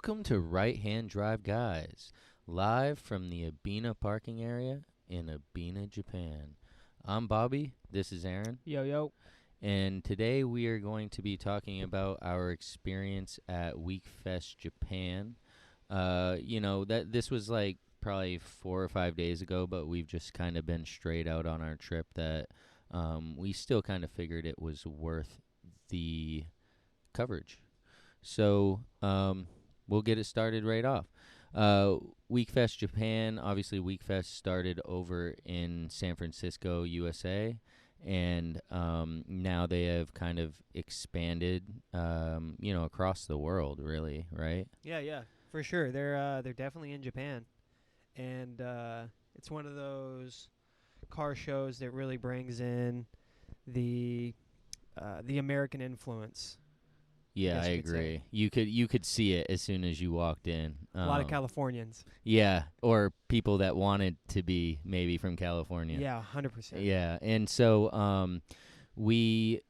Welcome to Right Hand Drive Guys, live from the Abina parking area in Abina, Japan. I'm Bobby, this is Aaron, Yo, yo. and today we are going to be talking about our experience at Wekfest, Japan. This was like probably 4 or 5 days ago, but we've just kind of been straight out on our trip that we still kind of figured it was worth the coverage. So we'll get it started right off. Wekfest Japan, obviously Wekfest started over in San Francisco, USA, and now they have kind of expanded, across the world, really, right? Yeah, for sure. They're definitely in Japan, and it's one of those car shows that really brings in the American influence. Yeah, guess I you could say. agree. You could see it as soon as you walked in. A lot of Californians. Yeah, or people that wanted to be maybe from California. Yeah, 100%. Yeah, and so we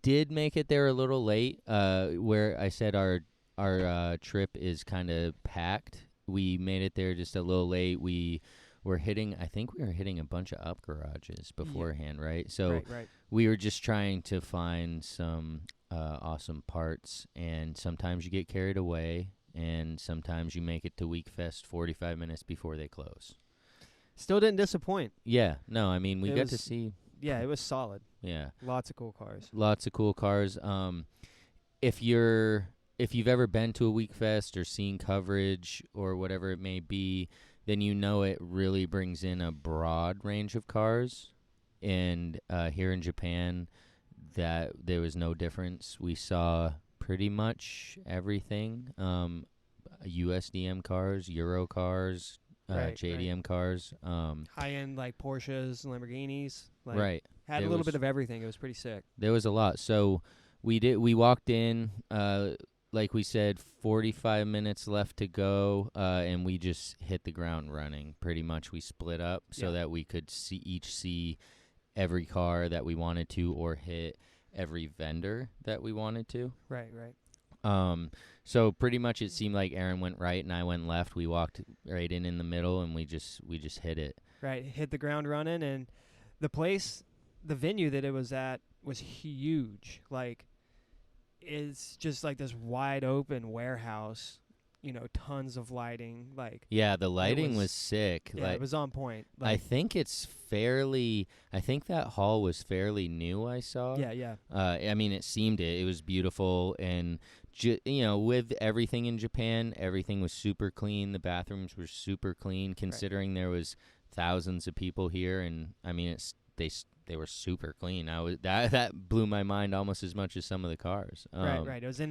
did make it there a little late. Where I said our trip is kind of packed. We made it there just a little late. I think we were hitting a bunch of up garages beforehand, right? So Right. we were just trying to find some awesome parts, and sometimes you get carried away, and sometimes you make it to Wekfest 45 minutes before they close. Still didn't disappoint. Yeah, no, I mean, we It got to was- see, Yeah, it was solid. yeah, Lots of cool cars. lots of cool cars. If you've ever been to a Wekfest or seen coverage or whatever it may be, then you know it really brings in a broad range of cars. And here in Japan, that there was no difference. We saw pretty much everything. USDM cars, Euro cars, Right, JDM cars. High-end, like, Porsches, Lamborghinis. Like, Right. Had There a little was- bit of everything. It was pretty sick. There was a lot. So we walked in, like we said, 45 minutes left to go, and we just hit the ground running. Pretty much we split up so Yeah. that we could see every car that we wanted to, or hit every vendor that we wanted to. Right. So pretty much it seemed like Aaron went right and I went left. We walked right in the middle, and we just hit it. Right, hit the ground running, and the venue that it was at was huge. Like, it's just like this wide open warehouse, tons of lighting. Like, Yeah, the lighting was was- sick. yeah, Like, it was on point. I Like, think I think that hall was fairly new, I saw. yeah. I mean, it seemed it was beautiful, and with everything in Japan, everything was super clean. The bathrooms were super clean, considering there was thousands of people here, and I mean, they were super clean. That blew my mind almost as much as some of the cars. Right. It was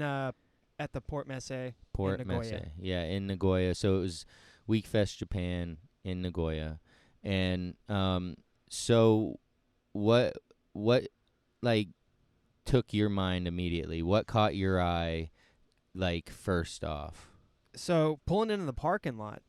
at the Port Messe in Nagoya. Messe. Yeah, in Nagoya. So it was Wekfest Japan in Nagoya. And so what like took your mind immediately? What caught your eye, like, first off? So pulling into the parking lot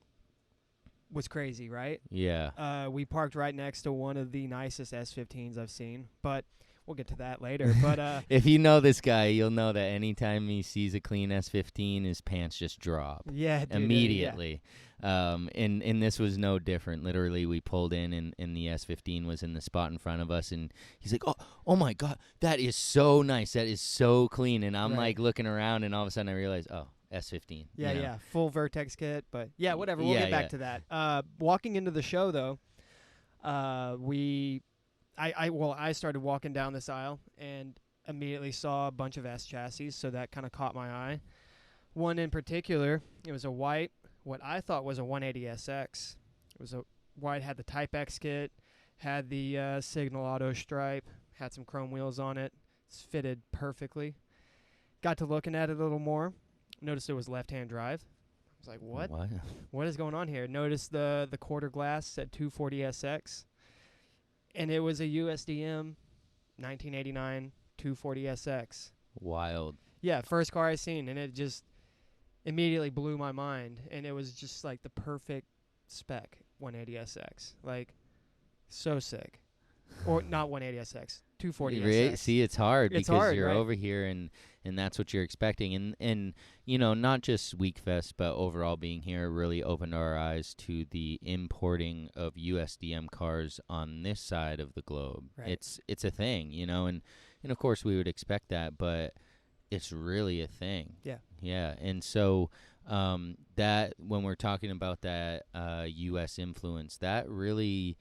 was crazy, right? Yeah. We parked right next to one of the nicest S15s I've seen, but we'll get to that later. But If you know this guy, you'll know that anytime he sees a clean S15, his pants just drop yeah, dude, immediately. And this was no different. Literally, we pulled in, and the S15 was in the spot in front of us, and he's like, oh my God, that is so nice. That is so clean. And I'm Right. like looking around, and all of a sudden I realize, oh, S15. Yeah, full Vertex kit, but yeah, whatever. We'll Yeah, get back yeah. to that. Walking into the show, though, I started walking down this aisle and immediately saw a bunch of S chassis, so that kind of caught my eye. One in particular, it was a white, what I thought was a 180SX. It was a white, had the Type X kit, had the Signal Auto stripe, had some chrome wheels on it. It's fitted perfectly. Got to looking at it a little more. Noticed it was left-hand drive. I was like, what? What is going on here? Noticed the quarter glass said 240SX. And it was a USDM 1989 240SX. Wild. Yeah, first car I seen, and it just immediately blew my mind. And it was just like the perfect spec 180SX. Like, so sick. Or not 180SX, 240 Right? SS. See, it's hard It's because hard, you're right? over here and that's what you're expecting. And you know, not just Wekfest, but overall being here really opened our eyes to the importing of USDM cars on this side of the globe. Right. It's a thing, you know, and of course we would expect that, but it's really a thing. Yeah. Yeah. And so that when we're talking about that US influence, that really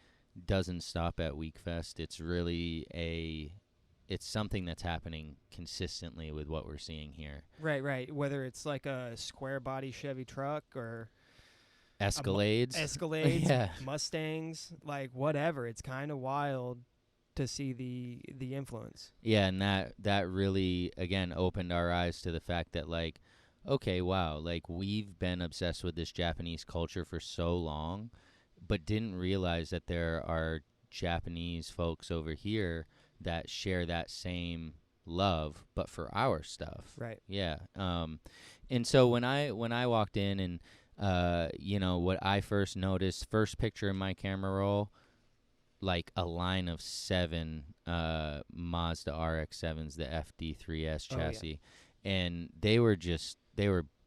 doesn't stop at Wekfest. It's really it's something that's happening consistently with what we're seeing here. Right. Whether it's like a square body Chevy truck or Escalades. Escalades, Yeah. Mustangs, like whatever. It's kind of wild to see the influence. Yeah, and that really again opened our eyes to the fact that like, okay, wow, like we've been obsessed with this Japanese culture for so long, but didn't realize that there are Japanese folks over here that share that same love, but for our stuff. Right. Yeah. And so when I walked in and you know, what I first noticed, first picture in my camera roll, like a line of 7 Mazda RX-7s, the FD3S chassis. And they were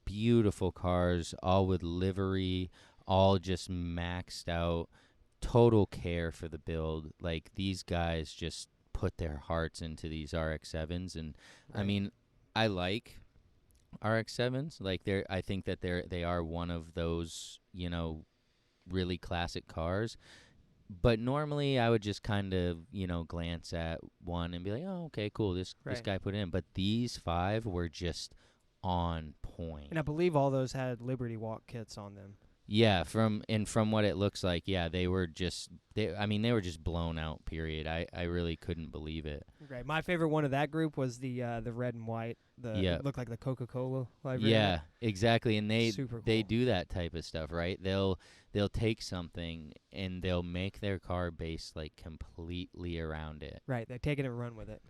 beautiful cars, all with livery, all just maxed out, total care for the build. Like these guys just put their hearts into these RX-7s, and Right. I mean, I like RX-7s. Like I think that they are one of those, you know, really classic cars. But normally I would just kind of, you know, glance at one and be like, oh, okay, cool, this Right. guy put it in. But these 5 were just on point. And I believe all those had Liberty Walk kits on them. Yeah, from what it looks like, yeah, they were just they were just blown out, period. I really couldn't believe it. Right. My favorite one of that group was the red and white. Yeah. It looked like the Coca-Cola library. Yeah, exactly. And Super they cool. do that type of stuff, right? They'll take something and they'll make their car based like completely around it. Right. They take it and run with it.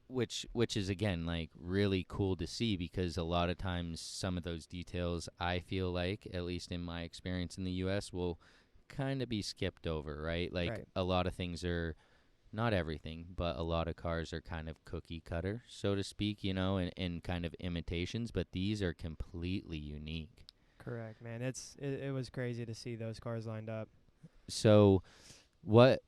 Which is again like really cool to see, because a lot of times some of those details, I feel like, at least in my experience in the US, will kind of be skipped over, right? Like Right. a lot of things are, not everything, but a lot of cars are kind of cookie cutter, so to speak, you know, and kind of imitations, but these are completely unique. Correct, man. It was crazy to see those cars lined up. So what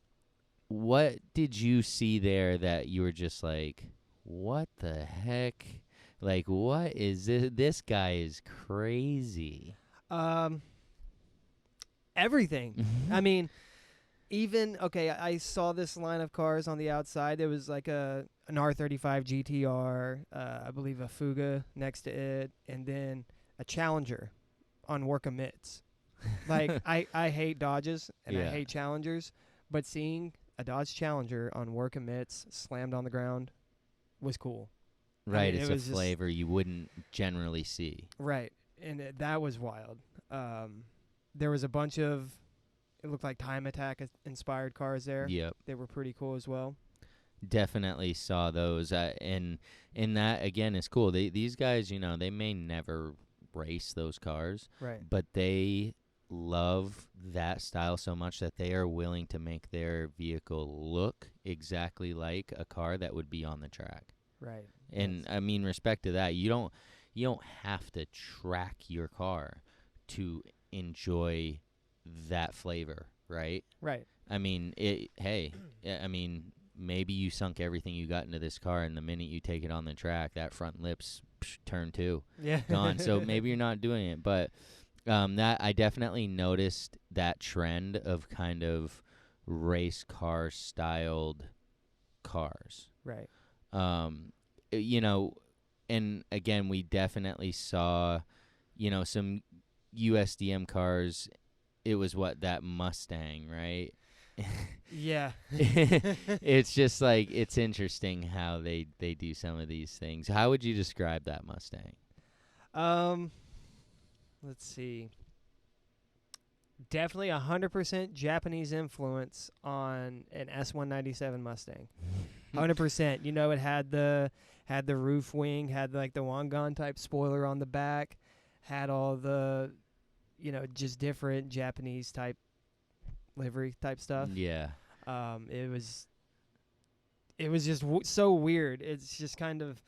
did you see there that you were just like, what the heck? Like, what is this? This guy is crazy. Everything. I mean, I saw this line of cars on the outside. There was like an R35 GTR, I believe a Fuga next to it, and then a Challenger on work mitts. Like, I hate Dodges and I Yeah. hate Challengers, but seeing a Dodge Challenger on work mitts slammed on the ground was cool. Right, mean, it's it a was just- flavor you wouldn't generally see. Right, and that was wild. There was a bunch of, it looked like Time Attack inspired cars there. Yep. They were pretty cool as well. Definitely saw those, and that again is cool. These guys, you know, they may never race those cars, Right. but they love that style so much that they are willing to make their vehicle look exactly like a car that would be on the track. Right. And I mean, respect to that, you don't have to track your car to enjoy that flavor, right? Right. I mean, I mean, maybe you sunk everything you got into this car, and the minute you take it on the track, that front lip's turn 2, Yeah. gone. So maybe you're not doing it, but that I definitely noticed that trend of kind of race car styled cars. Right. You know, and again, we definitely saw, you know, some USDM cars. It was that Mustang, right? Yeah. It's just like, it's interesting how they do some of these things. How would you describe that Mustang? Let's see. Definitely 100% Japanese influence on an S197 Mustang. 100%. You know, it had the roof wing, had like the Wangan type spoiler on the back, had all the, you know, just different Japanese type livery type stuff. Yeah. It was it was just so weird. It's just kind of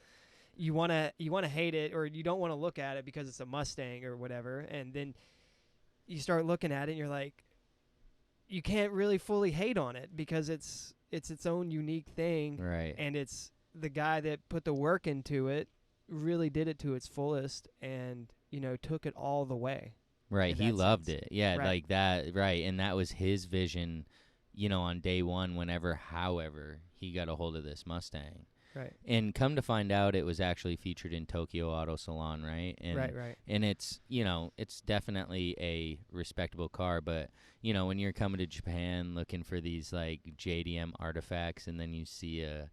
you want to hate it, or you don't want to look at it because it's a Mustang or whatever, and then you start looking at it and you're like, you can't really fully hate on it because it's its own unique thing, Right. and it's the guy that put the work into it really did it to its fullest, and took it all the way. Right. He loved sense. it. Yeah, Right. like that. Right. And that was his vision, on day one, however, he got a hold of this Mustang. Right. And come to find out, it was actually featured in Tokyo Auto Salon, right? And, Right. And it's, it's definitely a respectable car, but, when you're coming to Japan looking for these, like, JDM artifacts, and then you see a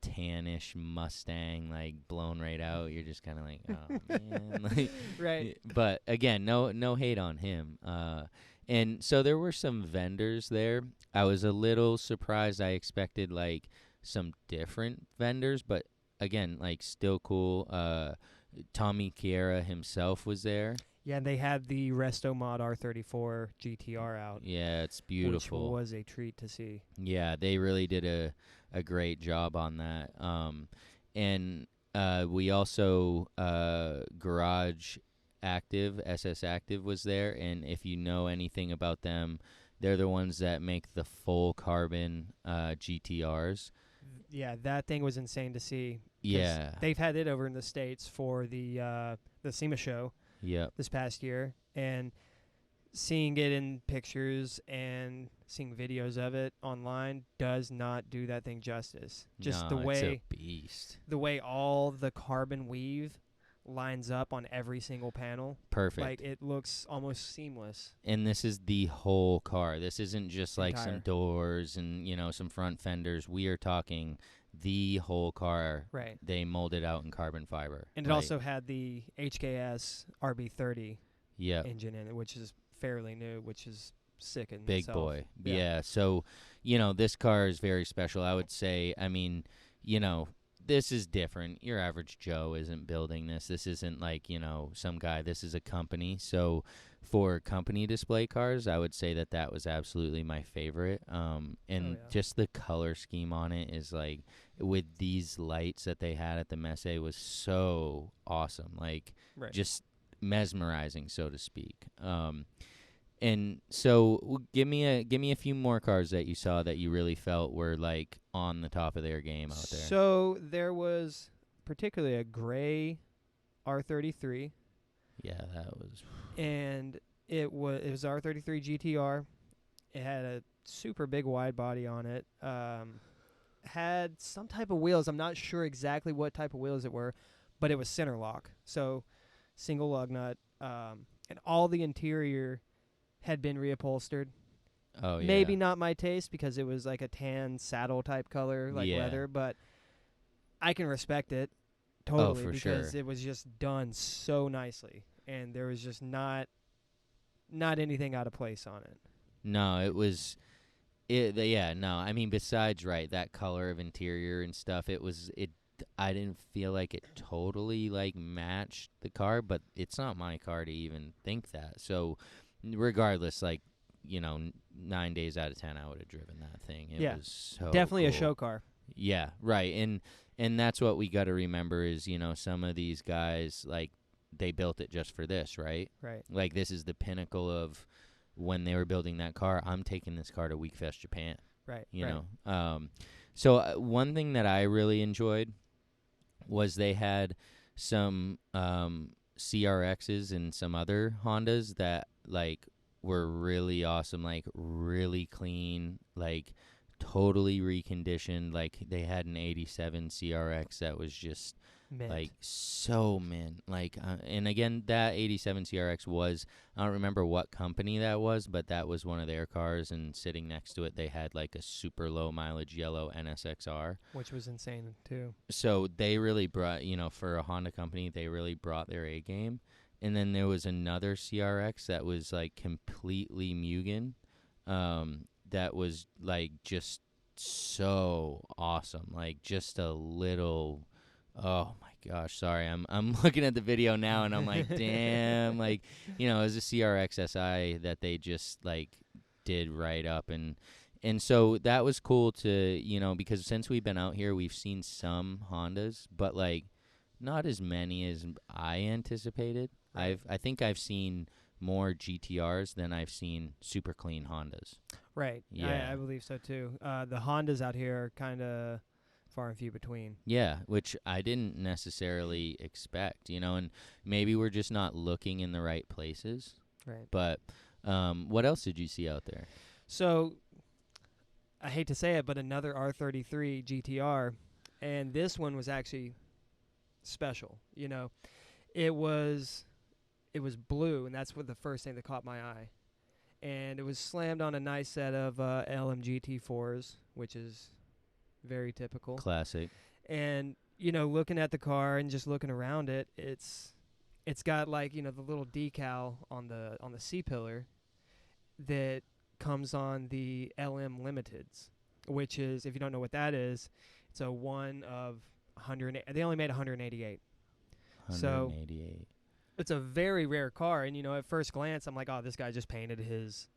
tannish Mustang, like, blown right out, you're just kind of like, oh, man. Like, Right. But, again, no hate on him. And so there were some vendors there. I was a little surprised. I expected, like, some different vendors, but again, like, still cool. Tommy Chiara himself was there. Yeah, and they had the Resto Mod R34 GTR out. Yeah, it's beautiful. Which was a treat to see. Yeah, they really did a great job on that. And we also Garage Active, SS Active was there, and if you know anything about them, they're the ones that make the full carbon GTRs. Yeah, that thing was insane to see. Yeah. They've had it over in the States for the SEMA show this past year, and seeing it in pictures and seeing videos of it online does not do that thing justice. Just no, the way it's a beast. The way all the carbon weave lines up on every single panel. Perfect. Like, it looks almost seamless. And this is the whole car. This isn't just like some Entire. doors and, some front fenders. We are talking the whole car. Right. They molded out in carbon fiber. And it also had the HKS RB30 engine in it, which is fairly new, which is sick in big itself. boy. Yeah. So, this car is very special. I would say, this is different. Your average Joe isn't building this. This isn't like, some guy. This is a company. So for company display cars, I would say that was absolutely my favorite. And just the color scheme on it is like, with these lights that they had at the Messe, was so awesome. Like, just mesmerizing, so to speak. And so give me a few more cars that you saw that you really felt were, like, on the top of their game out there. So there was particularly a gray R33. Yeah, that was. And it was R33 GTR. It had a super big wide body on it. Had some type of wheels. I'm not sure exactly what type of wheels it were, but it was center lock. So single lug nut. And all the interior had been reupholstered. Oh, yeah. Maybe not my taste because it was like a tan saddle type color, like leather, but I can respect it totally because it was just done so nicely, and there was just not anything out of place on it. No, it was. No. I mean, besides that color of interior and stuff, I didn't feel like it totally, like, matched the car, but it's not my car to even think that. So, regardless, like, 9 days out of 10, I would have driven that thing. It was so definitely cool. a show car. Yeah, right. And that's what we got to remember is, some of these guys, like, they built it just for this, right? Right. Like, this is the pinnacle of when they were building that car. I'm taking this car to Wekfest Japan. Right. You know. So one thing that I really enjoyed was they had some CRXs and some other Hondas that, like, were really awesome, like, really clean, like, totally reconditioned. Like, they had an 87 CRX that was just mint. Like, so mint. Like, and again, that 87 CRX was, I don't remember what company that was, but that was one of their cars, and sitting next to it, they had, like, a super low mileage yellow NSXR. Which was insane, too. So they really brought, for a Honda company, they really brought their A game. And then there was another CRX that was, like, completely Mugen, that was, like, just so awesome. Like, just a little, oh my gosh, sorry. I'm looking at the video now, and I'm like, damn. Like, it was a CRX SI that they just, like, did right up. And And so that was cool to, because since we've been out here, we've seen some Hondas, but like not as many as I anticipated. Right. I think I've seen more GTRs than I've seen super clean Hondas. Right. Yeah. I believe so too. The Hondas out here are kind of far and few between. Yeah, which I didn't necessarily expect, and maybe we're just not looking in the right places. Right. But what else did you see out there? So I hate to say it, but another R33 GTR, and this one was actually special. It was blue, and that's what the first thing that caught my eye. And it was slammed on a nice set of LMGT4s, which is very typical. Classic. And looking at the car and just looking around it, it's got like the little decal on the C pillar that comes on the LM Limiteds, which is, if you don't know what that is, it's a one of 100. They only made 188. 188. So it's a very rare car, and at first glance, I'm like, oh, this guy just painted his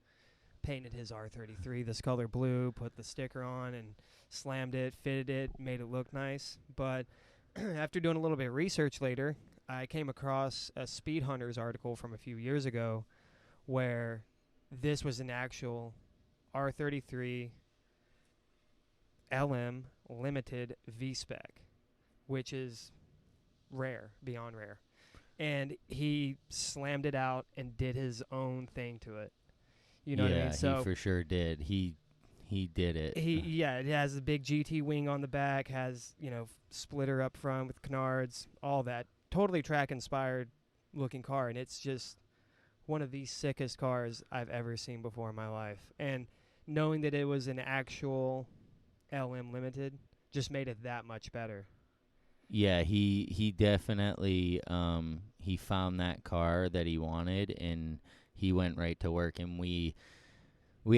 R33 this color blue, put the sticker on, and slammed it, fitted it, made it look nice. But after doing a little bit of research later, I came across a Speed Hunters article from a few years ago where this was an actual R33 LM Limited V-Spec, which is rare, beyond rare. And he slammed it out and did his own thing to it. You know what I mean? So he for sure did. He did it. It has a big GT wing on the back, has, splitter up front with canards, all that. Totally track inspired looking car, and it's just one of the sickest cars I've ever seen before in my life. And knowing that it was an actual LM Limited just made it that much better. Yeah, he definitely he found that car that he wanted, and he went right to work. And we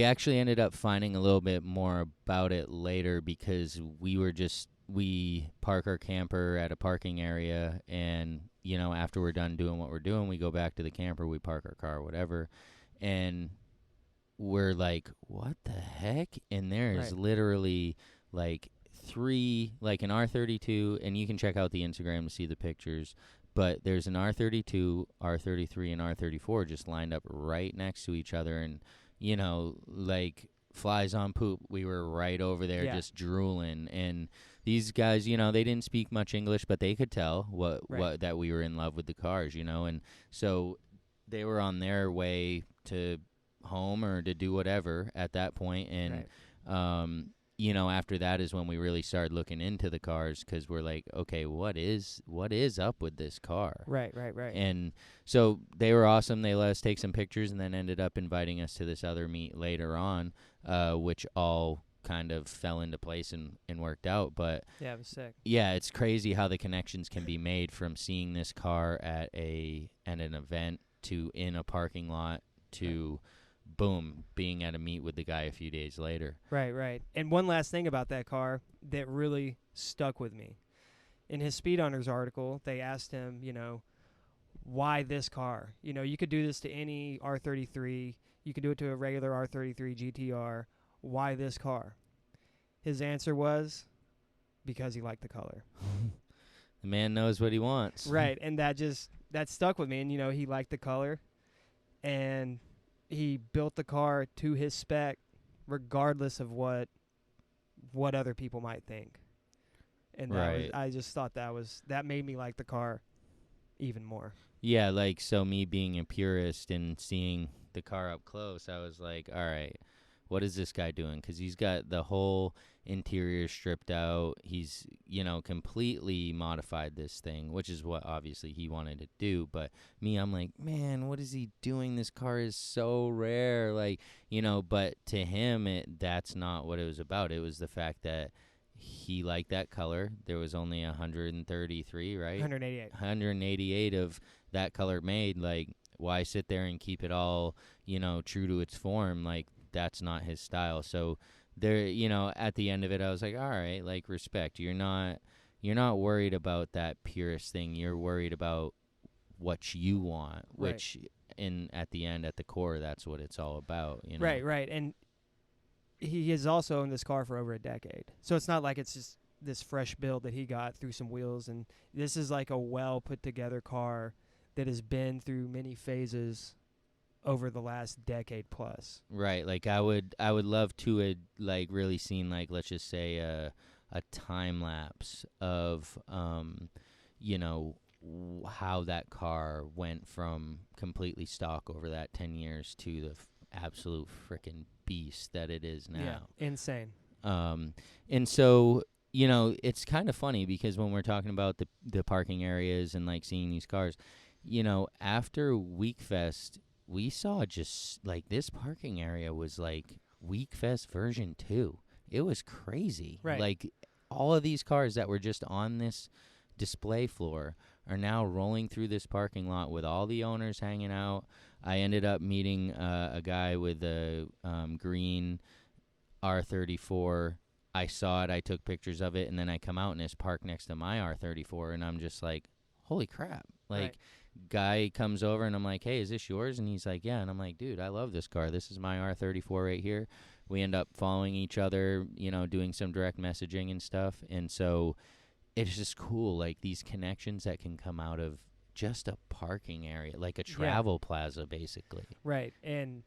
actually ended up finding a little bit more about it later, because we park our camper at a parking area, and after we're done doing what we're doing, we go back to the camper, we park our car, whatever, and we're like, what the heck? And there is literally like an R32, and you can check out the Instagram to see the pictures, but there's an R32, R33, and R34 just lined up right next to each other, and like flies on poop. We were right over there just drooling, and these guys, they didn't speak much English, but they could tell what that we were in love with the cars, and so they were on their way to home or to do whatever at that point, and after that is when we really started looking into the cars, because we're like, okay, what is up with this car? Right. And so they were awesome. They let us take some pictures, and then ended up inviting us to this other meet later on, which all kind of fell into place and worked out. But yeah, it was sick. Yeah, it's crazy how the connections can be made from seeing this car at an event to in a parking lot to boom, being at a meet with the guy a few days later. Right. And one last thing about that car that really stuck with me. In his Speed Hunters article, they asked him, why this car? You could do this to any R33. You could do it to a regular R33 GTR. Why this car? His answer was, because he liked the color. The man knows what he wants. Right, and that stuck with me. And, he liked the color, and he built the car to his spec regardless of what other people might think. And I just thought that made me like the car even more. Yeah, like, so me being a purist and seeing the car up close, I was like, all right, what is this guy doing? Because he's got the whole interior stripped out. He's, completely modified this thing, which is what obviously he wanted to do. But me, I'm like, man, what is he doing? This car is so rare. Like, but to him, that's not what it was about. It was the fact that he liked that color. There was only 133, right? 188. 188 of that color made. Like, why sit there and keep it all, true to its form? Like, that's not his style. So there, at the end of it, I was like, all right, like, respect. You're not worried about that purist thing. You're worried about what you want, which at the end, at the core, that's what it's all about. Right. And he has also owned this car for over a decade. So it's not like it's just this fresh build that he got through some wheels. And this is like a well put together car that has been through many phases over the last decade plus. Right. Like I would love to have like really seen like let's just say a time lapse of you know how that car went from completely stock over that 10 years to the absolute freaking beast that it is now. Yeah, insane. And so, you know, it's kind of funny because when we're talking about the parking areas and like seeing these cars, you know, after Wekfest, we saw just like this parking area was like Wekfest version 2. It was crazy. Right. Like all of these cars that were just on this display floor are now rolling through this parking lot with all the owners hanging out. I ended up meeting a guy with a green R34. I saw it, I took pictures of it, and then I come out and it's parked next to my R34, and I'm just like, holy crap. Like, Right. Guy comes over, and I'm like, hey, is this yours? And he's like, yeah. And I'm like, dude, I love this car. This is my R34 right here. We end up following each other, you know, doing some direct messaging and stuff. And so it's just cool, like these connections that can come out of just a parking area, like a travel plaza, basically. Right. And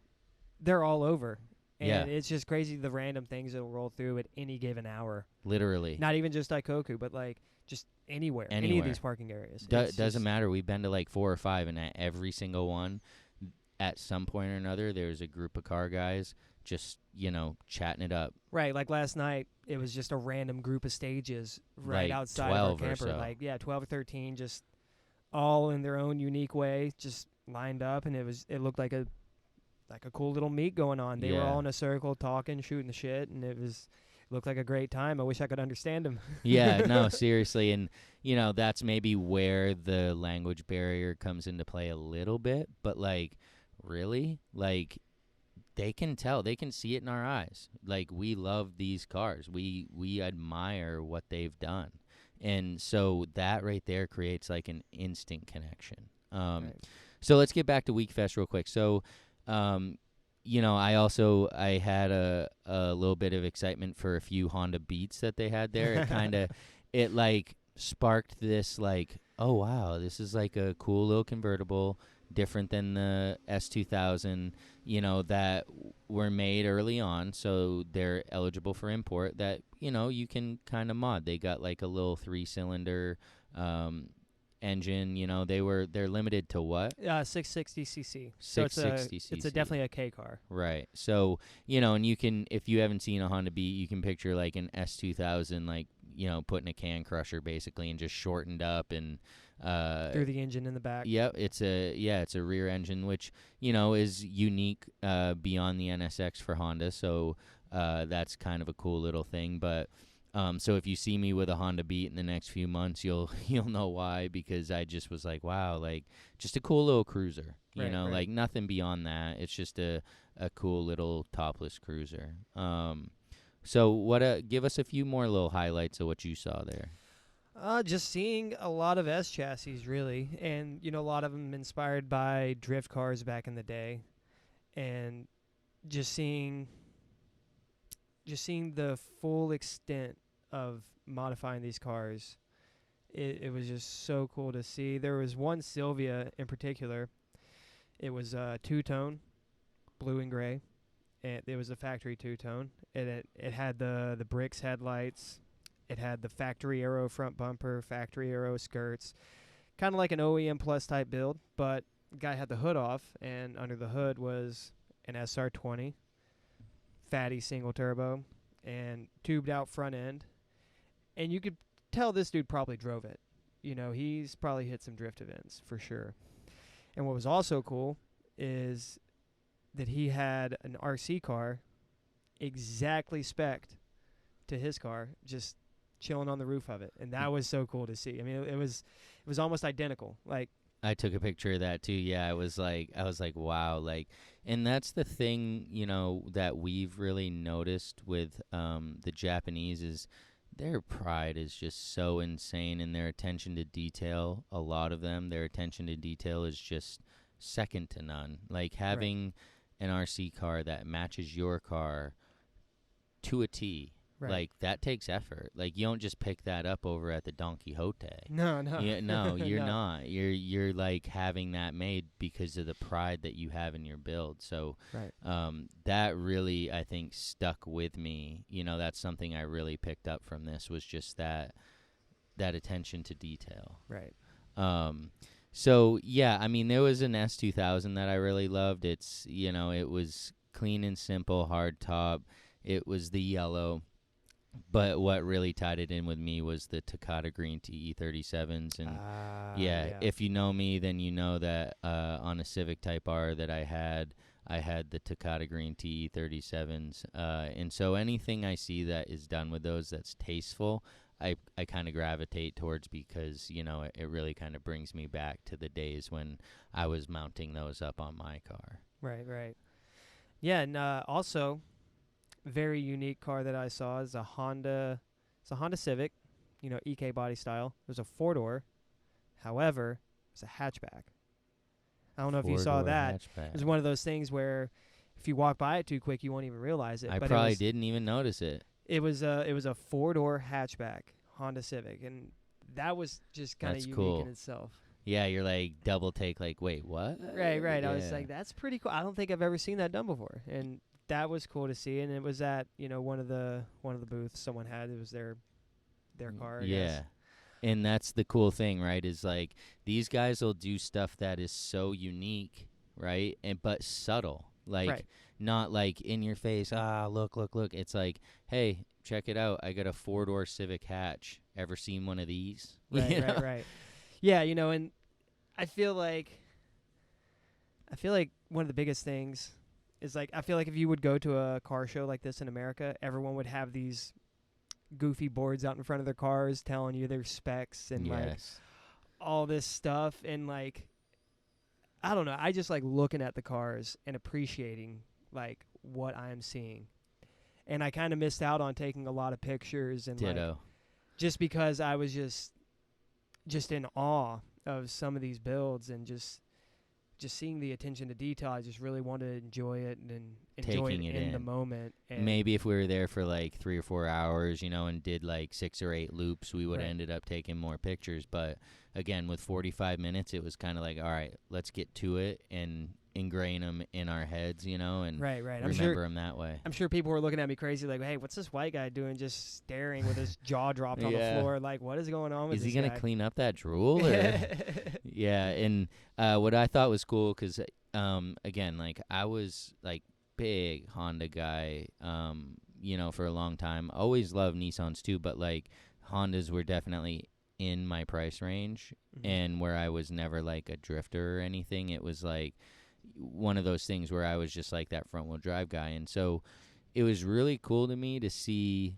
they're all over. And Yeah. it's just crazy the random things that'll roll through at any given hour. Literally. Not even just Daikoku, but like just anywhere. Any of Anywhere. these parking areas. Doesn't just- matter. We've been to like 4 or 5, and at every single one, at some point or another, there's a group of car guys just, you know, chatting it up. Right. Like last night, it was just a random group of stages right Like outside of 12 our or camper. so. Like, yeah, 12 or 13, just all in their own unique way, just lined up. And it looked like a cool little meet going on. They were Yeah. all in a circle talking, shooting the shit. And it looked like a great time. I wish I could understand them. Yeah, no, seriously. And, you know, that's maybe where the language barrier comes into play a little bit. But, like, really? Like, they can tell. They can see it in our eyes. Like, we love these cars. We admire what they've done. And so that right there creates, like, an instant connection. Right. So let's get back to Wekfest real quick. So, you know, I had a little bit of excitement for a few Honda Beats that they had there. It kind of, it like sparked this like, oh wow, this is like a cool little convertible, different than the S2000, you know, that were made early on, so they're eligible for import. That, you know, you can kind of mod. They got like a little 3-cylinder engine. You know, they're limited to what? 660cc. So 660 it's definitely a K car. Right. So, you know, and you can, if you haven't seen a Honda Beat, you can picture like an S2000, like, you know, putting a can crusher basically and just shortened up and Through the engine in the back. Yep, it's a rear engine, which, you know, is unique beyond the NSX for Honda. So that's kind of a cool little thing. But so if you see me with a Honda Beat in the next few months, you'll know why, because I just was like, wow, like just a cool little cruiser, you know, like nothing beyond that. It's just a cool little topless cruiser. So what? Give us a few more little highlights of what you saw there. Just seeing a lot of S chassis, really, and you know, a lot of them inspired by drift cars back in the day, and just seeing the full extent of modifying these cars. It was just so cool to see. There was one Sylvia in particular. It was two-tone, blue and gray, and it was a factory two-tone, and it had the Brix headlights. It had the factory aero front bumper, factory aero skirts, kind of like an OEM Plus type build, but the guy had the hood off, and under the hood was an SR20, fatty single turbo, and tubed out front end. And you could tell this dude probably drove it. You know, he's probably hit some drift events for sure. And what was also cool is that he had an RC car exactly spec'd to his car, just chilling on the roof of it, and that was so cool to see. I mean, it was almost identical. Like, I took a picture of that too. Yeah, I was like, wow, like, and that's the thing, you know, that we've really noticed with the Japanese is their pride is just so insane, and their attention to detail. A lot of them, their attention to detail is just second to none. Like having an RC car that matches your car to a T. Right. Like, that takes effort. Like, you don't just pick that up over at the Don Quixote. No. No, you're No. not. You're like having that made because of the pride that you have in your build. So Right. that really, I think, stuck with me. You know, that's something I really picked up from this, was just that attention to detail. Right. So yeah, I mean, there was an S2000 that I really loved. It's, you know, it was clean and simple, hard top. It was the yellow. But what really tied it in with me was the Takata Green TE37s. And yeah, if you know me, then you know that on a Civic Type R that I had the Takata Green TE37s. And so anything I see that is done with those that's tasteful, I kind of gravitate towards, because, you know, it really kind of brings me back to the days when I was mounting those up on my car. Right. Yeah, and also, very unique car that I saw is a Honda. It's a Honda Civic, you know, EK body style. It was a 4-door. However, it's a hatchback. I don't know if you saw that. Hatchback. It was one of those things where if you walk by it too quick, you won't even realize it. I but probably didn't even notice it. It was a 4-door hatchback Honda Civic, and that was just kind of unique cool. in itself. Yeah, you're like double take, like, wait, what? Right. Yeah. I was like, that's pretty cool. I don't think I've ever seen that done before, and that was cool to see. And it was at, you know, one of the booths someone had. It was their car. I guess. And that's the cool thing, right? Is like, these guys will do stuff that is so unique, right? But subtle, like not like in your face. Look. It's like, hey, check it out. I got a 4-door Civic hatch. Ever seen one of these? Right. Yeah, you know, and I feel like one of the biggest things is, like, I feel like if you would go to a car show like this in America, everyone would have these goofy boards out in front of their cars telling you their specs and like all this stuff. And like, I don't know, I just like looking at the cars and appreciating like what I'm seeing. And I kind of missed out on taking a lot of pictures and Ditto. like, just because I was just in awe of some of these builds and just seeing the attention to detail. I just really wanted to enjoy it and enjoy Taking it in the moment. And maybe if we were there for like 3 or 4 hours, you know, and did like 6 or 8 loops, we would have ended up taking more pictures. But again, with 45 minutes, it was kind of like, all right, let's get to it and ingrain them in our heads, you know, and remember them that way. I'm sure people were looking at me crazy, like, hey, what's this white guy doing just staring with his jaw dropped on the floor? Like, what is going on with this guy? Is he going to clean up that drool? Or? Yeah, and what I thought was cool, because, again, like, I was, like, big Honda guy, you know, for a long time. Always loved Nissans, too, but, like, Hondas were definitely in my price range, and where I was never, like, a drifter or anything. It was, like, one of those things where I was just like that front wheel drive guy. And so it was really cool to me to see,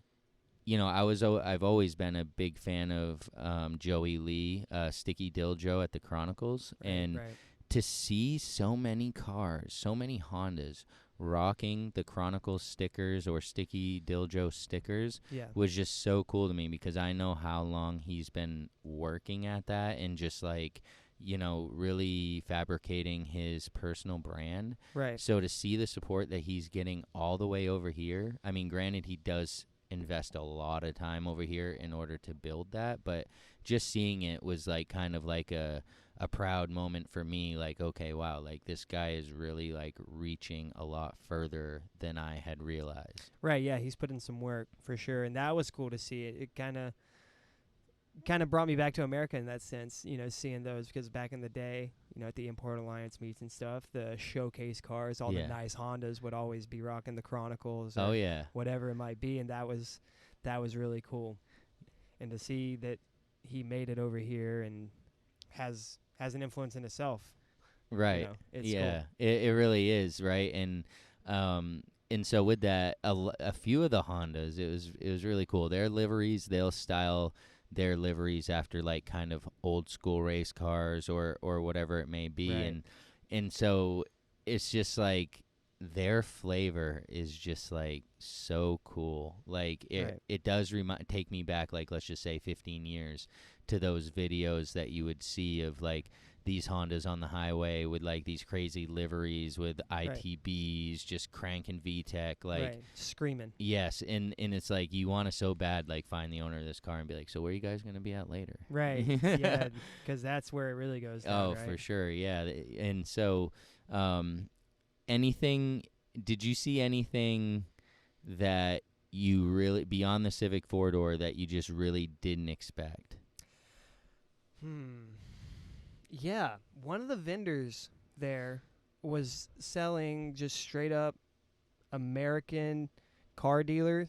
you know, I've always been a big fan of Joey Lee, Sticky Diljo at the Chronicles, and to see so many cars, so many Hondas rocking the Chronicles stickers or Sticky Diljo stickers was just so cool to me, because I know how long he's been working at that and just like, you know, really fabricating his personal brand. Right. So to see the support that he's getting all the way over here, I mean, granted, he does invest a lot of time over here in order to build that, but just seeing it was like kind of like a proud moment for me. Like, okay, wow, like this guy is really like reaching a lot further than I had realized. Right. Yeah. He's put in some work for sure. And that was cool to see. It kind of brought me back to America in that sense, you know, seeing those, because back in the day, you know, at the Import Alliance meets and stuff, the showcase cars, all the nice Hondas would always be rocking the Chronicles or whatever it might be, and that was really cool. And to see that he made it over here and has an influence in itself. Right. You know, it's cool. It really is, right? And so with that, a few of the Hondas, it was really cool. Their liveries, they'll style their liveries after like kind of old school race cars or whatever it may be. And so it's just like, their flavor is just like so cool. Like Right. it does take me back, like let's just say 15 years to those videos that you would see of like these Hondas on the highway with like these crazy liveries with ITBs just cranking VTEC like right. Screaming. yes, and it's like you want to so bad like find the owner of this car and be like, so where are you guys gonna be at later? Right. Yeah, because that's where it really goes down, Oh, right? for sure, yeah. And so anything, did you see anything that you really, beyond the Civic four-door, that you just really didn't expect? Yeah, one of the vendors there was selling just straight up American car dealer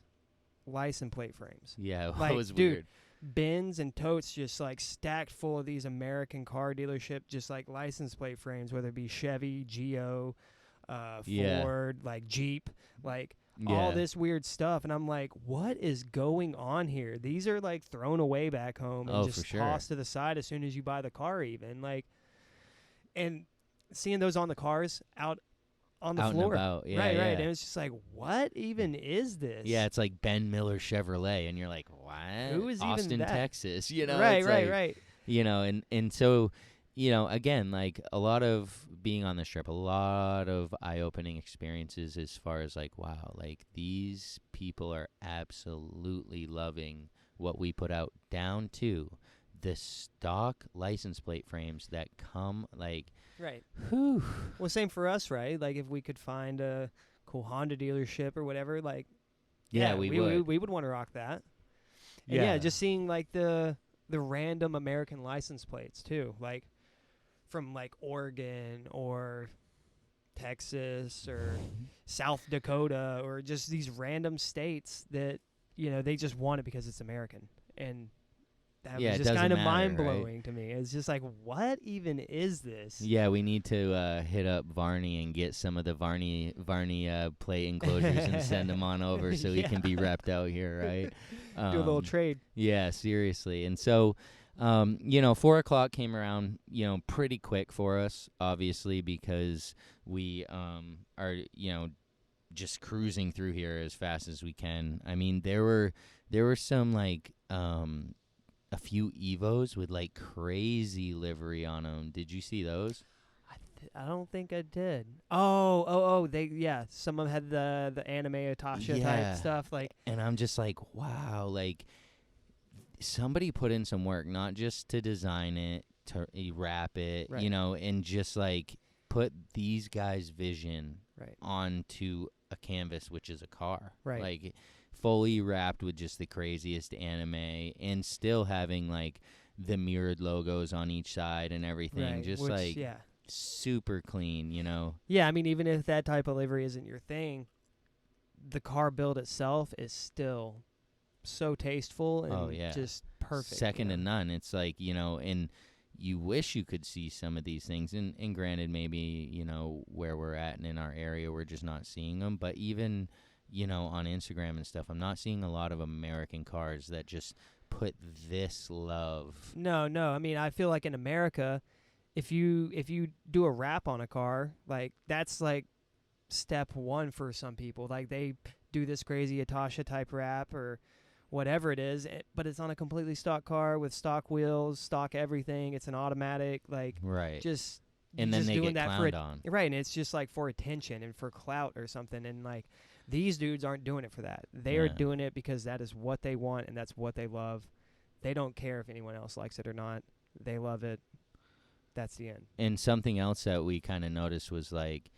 license plate frames. Yeah, Like, it was dude, weird. Bins and totes just like stacked full of these American car dealership just like license plate frames, whether it be Chevy, Geo, Yeah. Ford, like Jeep, like Yeah. all this weird stuff. And I'm like, what is going on here? These are like thrown away back home and Oh, for just sure. tossed to the side as soon as you buy the car, even like. And seeing those on the cars out on the Out floor, and about. Yeah, right, yeah. right, and it's just like, what even is this? Yeah, it's like Ben Miller Chevrolet, and you're like, what? Who is even Austin, that? Texas, you know? right, it's right, like, right. You know, and so, you know, again, like a lot of being on this trip, a lot of eye-opening experiences as far as like, wow, like these people are absolutely loving what we put out, down to the stock license plate frames that come like, Right. whew. Well, same for us, right? Like if we could find a cool Honda dealership or whatever, like Yeah, we would. we would want to rock that. And yeah, just seeing like the random American license plates too, like from like Oregon or Texas or South Dakota or just these random states that, you know, they just want it because it's American. And that Yeah, was it just kind doesn't of matter, mind blowing to me. It's just like, what even is this? Yeah, we need to hit up Varney and get some of the Varney plate enclosures and send them on over so he can be repped out here, right? Do a little trade. Yeah, seriously. And so, you know, 4 o'clock came around, you know, pretty quick for us, obviously, because we are, you know, just cruising through here as fast as we can. I mean, there were some like a few Evos with like crazy livery on them. Did you see those? I don't think I did. Oh, some of them had the anime Atasha type stuff, like. And I'm just like, wow, like somebody put in some work, not just to design it, to wrap it, Right. you know, and just like put these guys' vision Right. onto a canvas, which is a car, Right. like fully wrapped with just the craziest anime, and still having like the mirrored logos on each side and everything, Right. just Which, like yeah. super clean, you know. Yeah, I mean, even if that type of livery isn't your thing, the car build itself is still so tasteful and just perfect. Second you to know? none. It's like, you know, and you wish you could see some of these things. And granted, maybe, you know, where we're at and in our area, we're just not seeing them. But even, you know, on Instagram and stuff, I'm not seeing a lot of American cars that just put this love. No. I mean, I feel like in America, if you do a wrap on a car, like that's like step one for some people. Like they do this crazy Atasha type wrap or whatever it is, but it's on a completely stock car with stock wheels, stock everything. It's an automatic, like Right. just And then just they doing get that clowned on. right, and it's just like for attention and for clout or something. And like these dudes aren't doing it for that. They are Yeah. doing it because that is what they want and that's what they love. They don't care if anyone else likes it or not. They love it. That's the end. And something else that we kind of noticed was like,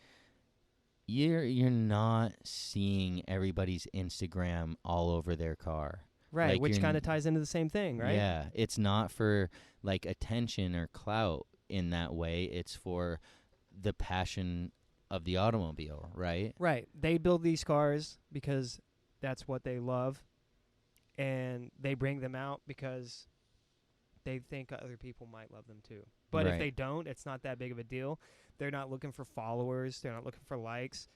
you're not seeing everybody's Instagram all over their car. Right, Like, which you're kind of ties into the same thing, right? Yeah, it's not for like attention or clout in that way. It's for the passion of the automobile, right? Right. They build these cars because that's what they love, and they bring them out because they think other people might love them too. But if Right. they don't, it's not that big of a deal. They're not looking for followers. They're not looking for likes.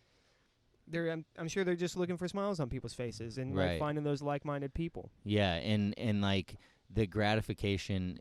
I'm sure they're just looking for smiles on people's faces and like Right. finding those like-minded people. Yeah, and like the gratification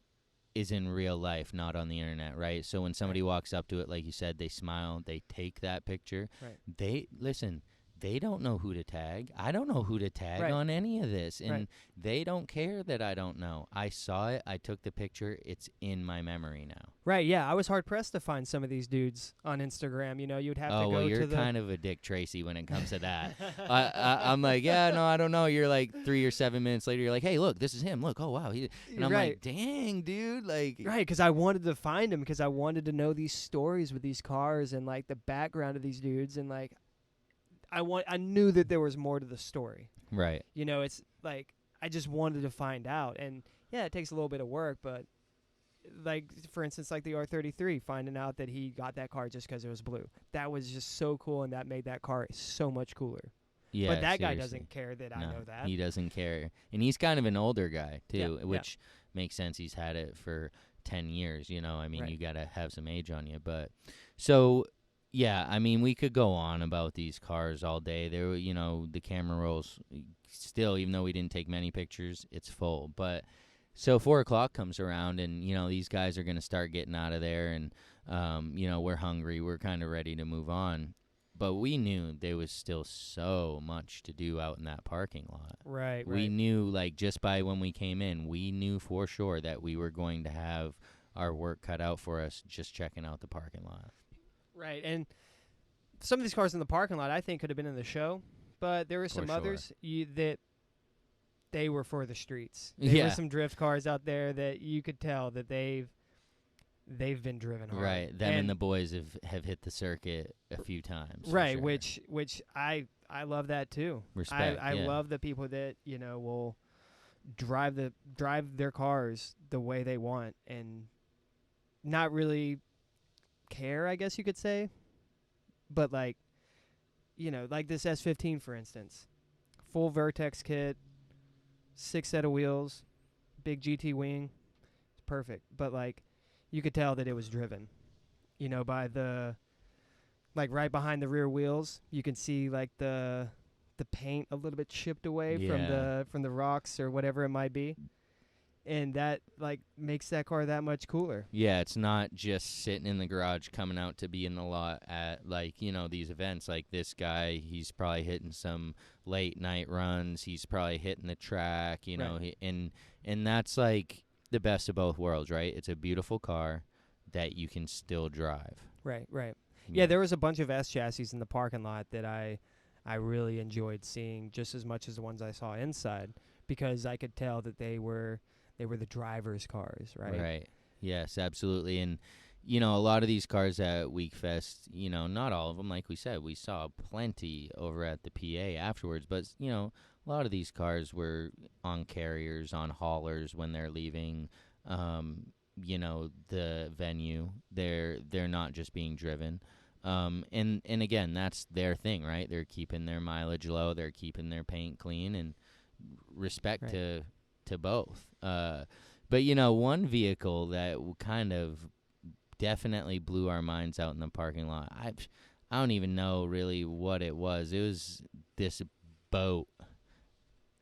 is in real life, not on the internet, right? So when somebody walks up to it, like you said, they smile, they take that picture. Right. They listen. They don't know who to tag. I don't know who to tag Right. on any of this, and Right. they don't care that I don't know. I saw it. I took the picture. It's in my memory now. Right, yeah. I was hard pressed to find some of these dudes on Instagram. You know, you'd have to Oh, go well, to you're the. kind of a Dick Tracy when it comes to that. I'm like, yeah, no, I don't know. You're like 3 or 7 minutes later, you're like, hey, look, this is him. Look, oh, wow. And I'm Right. like, dang, dude. Like, Right, because I wanted to find him because I wanted to know these stories with these cars and like the background of these dudes and like I knew that there was more to the story. right. You know, it's like I just wanted to find out, and yeah, it takes a little bit of work, but like for instance, like the R33, finding out that he got that car just because it was blue, that was just so cool, and that made that car so much cooler. Yeah, but that guy seriously. doesn't care that I No, know that. he doesn't care. And he's kind of an older guy, too, Yeah, which makes sense. He's had it for 10 years, you know. I mean, Right. you got to have some age on you. But so, yeah, I mean, we could go on about these cars all day. There, you know, the camera rolls still, even though we didn't take many pictures, it's full. But so 4 o'clock comes around, and, you know, these guys are going to start getting out of there. And, you know, we're hungry. We're kind of ready to move on. But we knew there was still so much to do out in that parking lot. Right. We knew, like, just by when we came in, we knew for sure that we were going to have our work cut out for us just checking out the parking lot. Right, and some of these cars in the parking lot I think could have been in the show, but there were some sure. others that they were for the streets. There were some drift cars out there that you could tell that they've been driven hard. Right, them and the boys have hit the circuit a few times. Right, sure. which I love that too. Respect. I love the people that, you know, will drive their cars the way they want and not really care, I guess you could say. But like, you know, like this S15 for instance. Full Vertex kit, 6 set of wheels, big GT wing. It's perfect. But like you could tell that it was driven. You know, by the like right behind the rear wheels, you can see like the paint a little bit chipped away from the rocks or whatever it might be. And that like makes that car that much cooler. Yeah, it's not just sitting in the garage coming out to be in the lot at, like, you know, these events. Like this guy, he's probably hitting some late night runs. He's probably hitting the track, you know, and that's like the best of both worlds, right? It's a beautiful car that you can still drive. Right. Yeah, there was a bunch of S chassis in the parking lot that I really enjoyed seeing just as much as the ones I saw inside because I could tell that they were the driver's cars, right? Right. Yes, absolutely. And, you know, a lot of these cars at Wekfest, you know, not all of them, like we said, we saw plenty over at the PA afterwards. But, you know, a lot of these cars were on carriers, on haulers when they're leaving, you know, the venue. They're not just being driven. And again, that's their thing, right? They're keeping their mileage low. They're keeping their paint clean, and respect to both. But, you know, one vehicle that kind of definitely blew our minds out in the parking lot, I don't even know really what it was. It was this boat.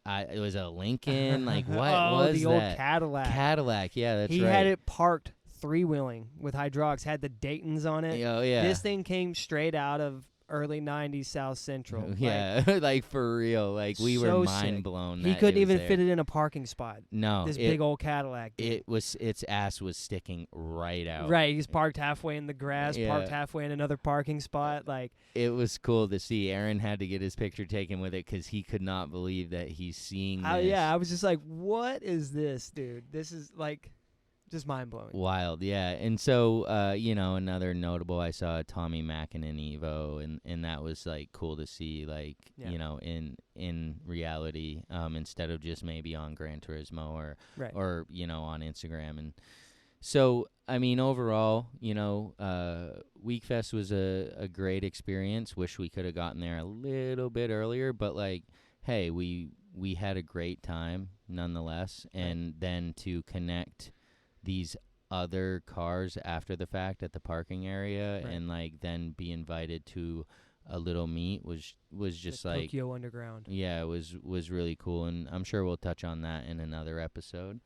It was a Lincoln. Like, what was the that? old Cadillac. Cadillac, yeah, that's right. He had it parked three-wheeling with hydraulics, had the Daytons on it. Oh, yeah. This thing came straight out of early 90s South Central. Yeah, like for real. Like, we were mind blown. He couldn't even fit it in a parking spot. No. This big old Cadillac. Its ass was sticking right out. Right, he's parked halfway in the grass, parked halfway in another parking spot. Like, it was cool to see. Aaron had to get his picture taken with it because he could not believe that he's seeing this. Yeah, I was just like, what is this, dude? This is like just mind-blowing. Wild, yeah. And so, you know, another notable, I saw a Tommy Mackinnon Evo, and that was, like, cool to see, like, you know, in reality, instead of just maybe on Gran Turismo or, you know, on Instagram. And so, I mean, overall, you know, Wekfest was a great experience. Wish we could have gotten there a little bit earlier, but, like, hey, we had a great time nonetheless. And then to connect these other cars after the fact at the parking area and like then be invited to a little meet was just like Tokyo Underground. Yeah, it was really cool, and I'm sure we'll touch on that in another episode.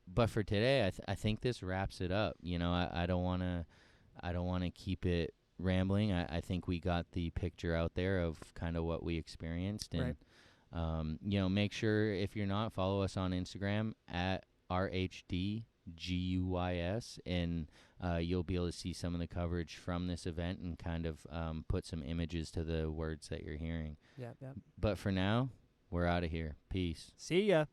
but for today, I think this wraps it up. You know, I don't want to keep it rambling. I think we got the picture out there of kind of what we experienced. And Right. you know, make sure, if you're not, follow us on Instagram at RHDGUYS, and you'll be able to see some of the coverage from this event and kind of put some images to the words that you're hearing. Yeah. Yeah. But for now, we're out of here. Peace. See ya.